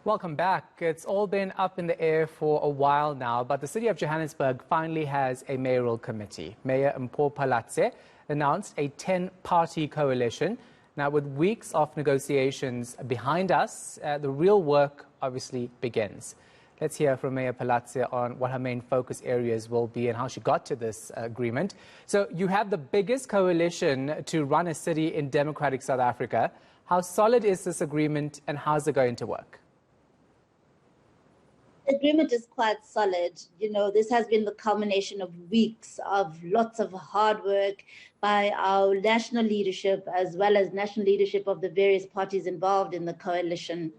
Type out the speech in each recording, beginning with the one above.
Welcome back. It's all been up in the air for a while now, but the City of Johannesburg finally has a mayoral committee. Mayor Mpho Phalatse announced a 10-party coalition. Now, with weeks of negotiations behind us, the real work obviously begins. Let's hear from Mayor Phalatse on what her main focus areas will be and how she got to this agreement. So you have the biggest coalition to run a city in democratic South Africa. How solid is this agreement and how's it going to work? The agreement is quite solid. You know, this has been the culmination of weeks of lots of hard work by our national leadership as well as national leadership of the various parties involved in the coalition.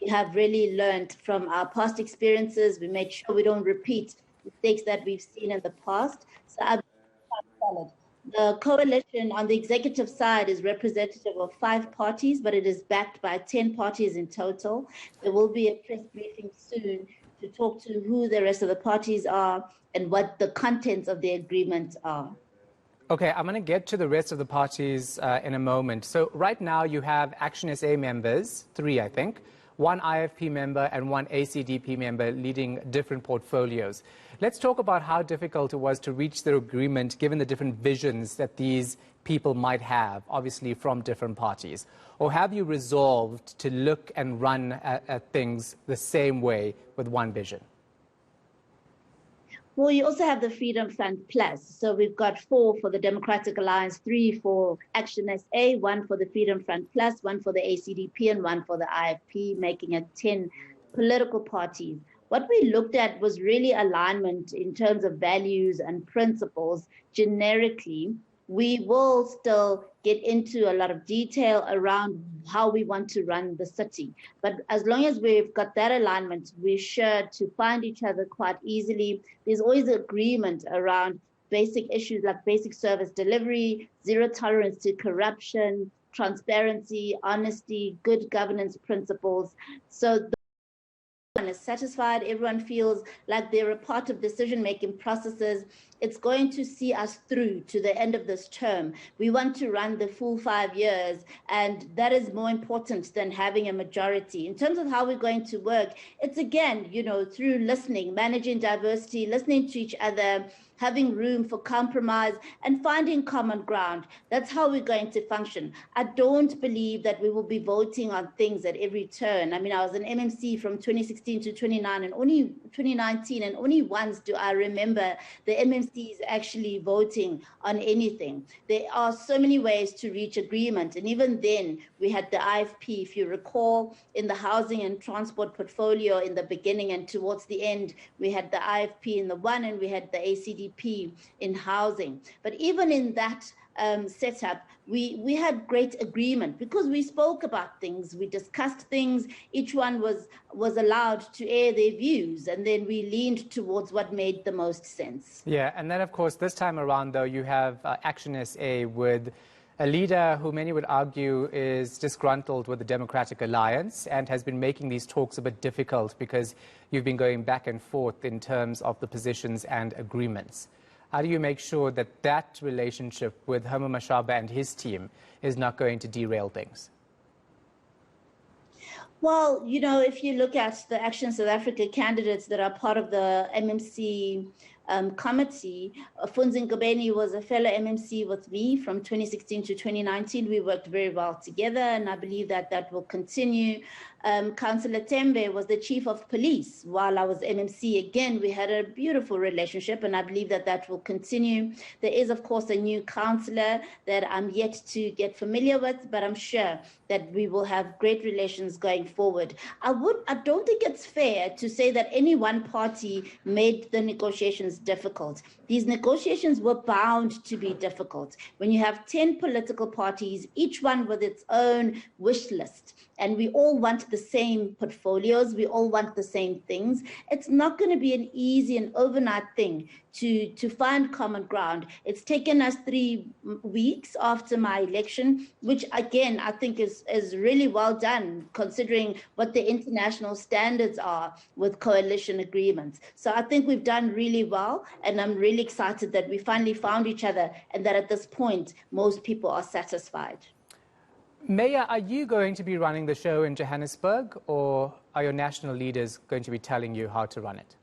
We have really learned from our past experiences. We make sure we don't repeat mistakes that we've seen in the past. So I'm quite solid. The coalition on the executive side is representative of 5 parties, but it is backed by 10 parties in total. There will be a press briefing soon to talk to who the rest of the parties are and what the contents of the agreement are. Okay, I'm going to get to the rest of the parties in a moment. So right now you have Action SA members, 3 I think, 1 IFP member and 1 ACDP member leading different portfolios. Let's talk about how difficult it was to reach the agreement given the different visions that these people might have, obviously from different parties. Or have you resolved to look and run at things the same way with one vision? Well, you also have the Freedom Front Plus. So we've got 4 for the Democratic Alliance, 3 for Action SA, 1 for the Freedom Front Plus, 1 for the ACDP, and 1 for the IFP, making it 10 political parties. What we looked at was really alignment in terms of values and principles generically. We will still get into a lot of detail around how we want to run the city. But as long as we've got that alignment, we're sure to find each other quite easily. There's always agreement around basic issues like basic service delivery, zero tolerance to corruption, transparency, honesty, good governance principles. So everyone is satisfied, everyone feels like they're a part of decision-making processes. It's going to see us through to the end of this term. We want to run the full 5 years, and that is more important than having a majority. In terms of how we're going to work, it's again, you know, through listening, managing diversity, listening to each other, having room for compromise and finding common ground. That's how we're going to function. I don't believe that we will be voting on things at every turn. I mean, I was an MMC from 2016 to 2019, and only once do I remember the MMCs actually voting on anything. There are so many ways to reach agreement. And even then, we had the IFP, if you recall, in the housing and transport portfolio in the beginning, and towards the end, we had the IFP in the one and we had the ACDP in housing. But even in that setup, we had great agreement because we spoke about things, we discussed things, each one was allowed to air their views, and then we leaned towards what made the most sense. Yeah, and then of course this time around though you have Action SA with a leader who many would argue is disgruntled with the Democratic Alliance and has been making these talks a bit difficult because you've been going back and forth in terms of the positions and agreements. How do you make sure that that relationship with Maya Mashaba and his team is not going to derail things? Well, you know, if you look at the Action South Africa candidates that are part of the MMC committee, Funzi Ngobeni was a fellow MMC with me from 2016 to 2019. We worked very well together, and I believe that that will continue. Councillor Tembe was the chief of police while I was MMC. Again, we had a beautiful relationship, and I believe that that will continue. There is, of course, a new councillor that I'm yet to get familiar with, but I'm sure that we will have great relations going forward. I don't think it's fair to say that any one party made the negotiations difficult. These negotiations were bound to be difficult. When you have 10 political parties, each one with its own wish list, and we all want the same portfolios, we all want the same things, it's not going to be an easy and overnight thing to find common ground. It's taken us 3 weeks after my election, which again, I think is really well done considering what the international standards are with coalition agreements. So I think we've done really well, and I'm really excited that we finally found each other and that at this point, most people are satisfied. Mayor, are you going to be running the show in Johannesburg, or are your national leaders going to be telling you how to run it?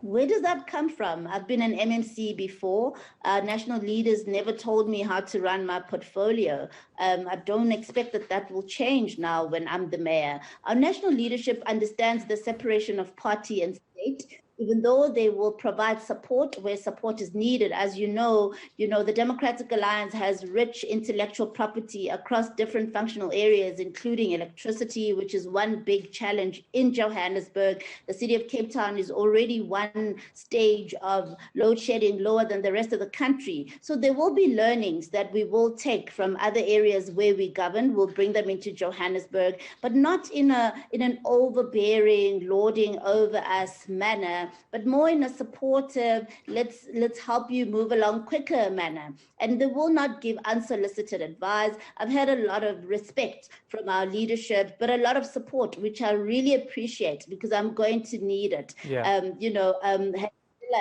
Where does that come from? I've been an MMC before. National leaders never told me how to run my portfolio. I don't expect that will change now when I'm the mayor. Our national leadership understands the separation of party and state, even though they will provide support where support is needed. As you know, the Democratic Alliance has rich intellectual property across different functional areas, including electricity, which is one big challenge in Johannesburg. The city of Cape Town is already one stage of load shedding lower than the rest of the country. So there will be learnings that we will take from other areas where we govern. We'll bring them into Johannesburg, but not in an overbearing, lording over us manner, but more in a supportive, let's help you move along quicker manner. And they will not give unsolicited advice. I've had a lot of respect from our leadership, but a lot of support, which I really appreciate because I'm going to need it. Yeah.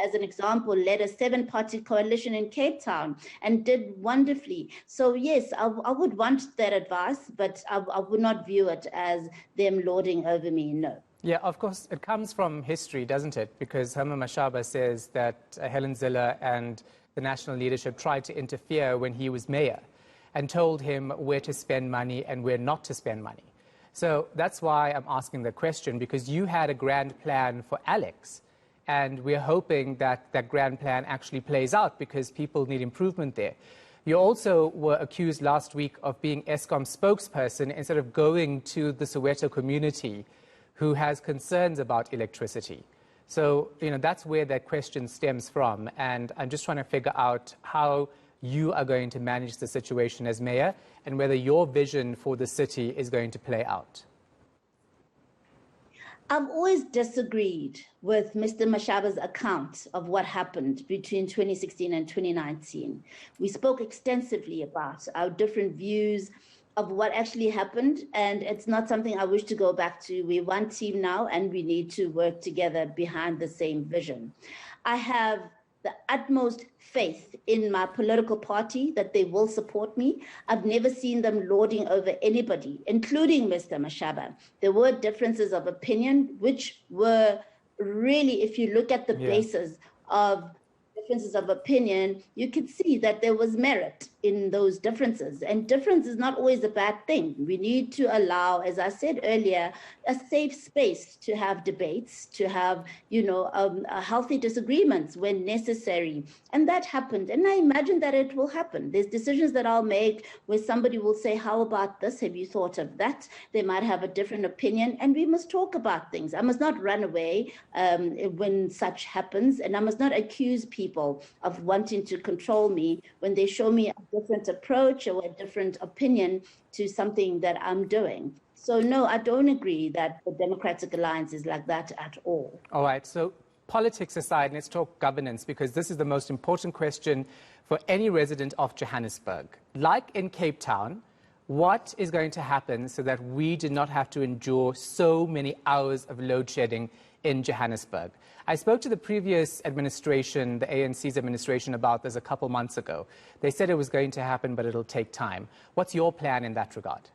As an example, led a 7-party coalition in Cape Town and did wonderfully. So yes, I would want that advice, but I would not view it as them lording over me, no. Yeah, of course, it comes from history, doesn't it? Because Maya Mashaba says that Helen Zille and the national leadership tried to interfere when he was mayor and told him where to spend money and where not to spend money. So that's why I'm asking the question, because you had a grand plan for Alex, and we're hoping that that grand plan actually plays out because people need improvement there. You also were accused last week of being Eskom spokesperson instead of going to the Soweto community who has concerns about electricity. So, that's where that question stems from. And I'm just trying to figure out how you are going to manage the situation as mayor and whether your vision for the city is going to play out. I've always disagreed with Mr. Mashaba's account of what happened between 2016 and 2019. We spoke extensively about our different views of what actually happened, and it's not something I wish to go back to. We're one team now, and we need to work together behind the same vision. I have the utmost faith in my political party that they will support me. I've never seen them lording over anybody, including Mr. Mashaba. There were differences of opinion, which were really, if you look at the basis of differences of opinion, you could see that there was merit in those differences. And difference is not always a bad thing. We need to allow, as I said earlier, a safe space to have debates, to have, healthy disagreements when necessary. And that happened. And I imagine that it will happen. There's decisions that I'll make where somebody will say, how about this? Have you thought of that? They might have a different opinion. And we must talk about things. I must not run away when such happens. And I must not accuse people of wanting to control me when they show me a different approach or a different opinion to something that I'm doing. So no, I don't agree that the Democratic Alliance is like that at all. All right, so politics aside, let's talk governance, because this is the most important question for any resident of Johannesburg. Like in Cape Town, what is going to happen so that we do not have to endure so many hours of load shedding in Johannesburg? I spoke to the previous administration, the ANC's administration, about this a couple months ago. They said it was going to happen, but it'll take time. What's your plan in that regard?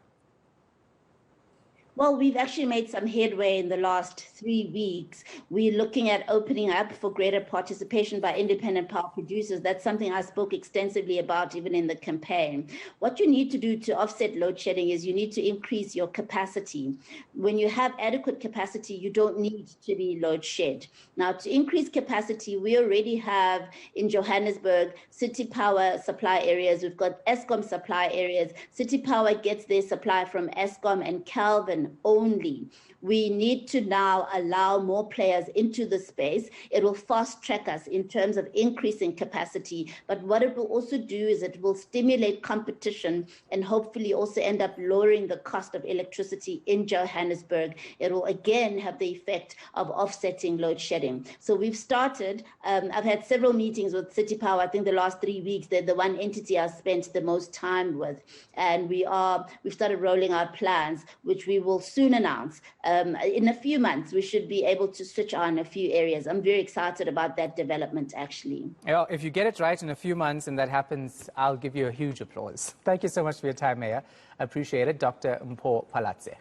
Well, we've actually made some headway in the last 3 weeks. We're looking at opening up for greater participation by independent power producers. That's something I spoke extensively about even in the campaign. What you need to do to offset load shedding is you need to increase your capacity. When you have adequate capacity, you don't need to be load shed. Now, to increase capacity, we already have in Johannesburg city power supply areas. We've got Eskom supply areas. City Power gets their supply from Eskom and Calvin only. We need to now allow more players into the space. It will fast track us in terms of increasing capacity. But what it will also do is it will stimulate competition and hopefully also end up lowering the cost of electricity in Johannesburg. It will again have the effect of offsetting load shedding. So we've started, I've had several meetings with City Power. I think the last 3 weeks, they're the one entity I've spent the most time with. And we've started rolling out plans, which we will soon announce. In a few months, we should be able to switch on a few areas. I'm very excited about that development, actually. Well, if you get it right in a few months and that happens, I'll give you a huge applause. Thank you so much for your time, Mayor. I appreciate it. Dr. Mpho Phalatse.